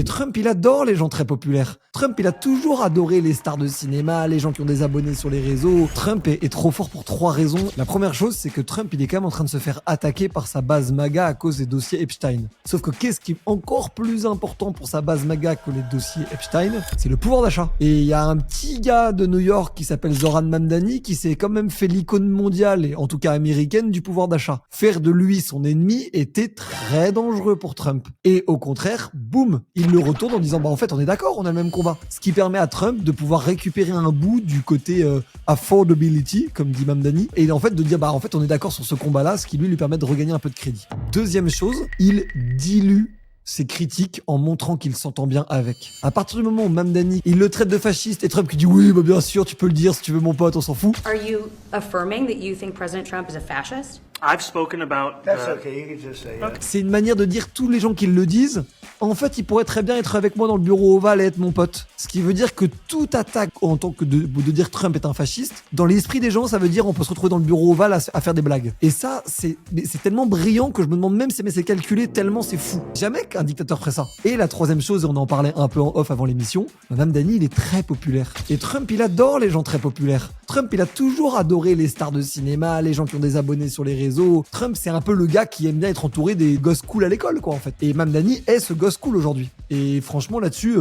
Et Trump, il adore les gens très populaires. Trump, il a toujours adoré les stars de cinéma, les gens qui ont des abonnés sur les réseaux. Trump est trop fort pour 3 raisons. La première chose, c'est que Trump, il est quand même en train de se faire attaquer par sa base MAGA à cause des dossiers Epstein. Sauf que qu'est-ce qui est encore plus important pour sa base MAGA que les dossiers Epstein? C'est le pouvoir d'achat. Et il y a un petit gars de New York qui s'appelle Zoran Mamdani qui s'est quand même fait l'icône mondiale, et en tout cas américaine, du pouvoir d'achat. Faire de lui son ennemi était très dangereux pour Trump. Et au contraire, boum, il le retourne en disant bah en fait on est d'accord, on a le même combat. Ce qui permet à Trump de pouvoir récupérer un bout du côté affordability, comme dit Mamdani, et en fait de dire bah en fait on est d'accord sur ce combat-là, ce qui lui permet de regagner un peu de crédit. Deuxième chose, il dilue ses critiques en montrant qu'il s'entend bien avec. À partir du moment où Mamdani, il le traite de fasciste et Trump qui dit oui, bah bien sûr, tu peux le dire si tu veux mon pote, on s'en fout. Are you affirming that you think President Trump is a fascist? I've spoken about. That's okay. You can just say that. C'est une manière de dire tous les gens qui le disent. En fait, il pourrait très bien être avec moi dans le bureau ovale et être mon pote. Ce qui veut dire que toute attaque en tant que de dire Trump est un fasciste, dans l'esprit des gens, ça veut dire on peut se retrouver dans le bureau ovale à faire des blagues. Et ça, c'est tellement brillant que je me demande même si c'est calculé tellement c'est fou. Jamais qu'un dictateur ferait ça. Et la troisième chose, et on en parlait un peu en off avant l'émission, Mamdani, il est très populaire. Et Trump, il adore les gens très populaires. Trump, il a toujours adoré les stars de cinéma, les gens qui ont des abonnés sur les réseaux. Trump, c'est un peu le gars qui aime bien être entouré des gosses cool à l'école, quoi, en fait. Et Mamdani est ce gosse cool aujourd'hui. Et franchement, là-dessus,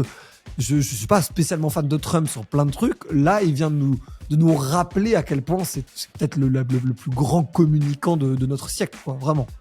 je suis pas spécialement fan de Trump sur plein de trucs. Là, il vient de nous rappeler à quel point c'est peut-être le plus grand communicant de notre siècle, quoi, vraiment.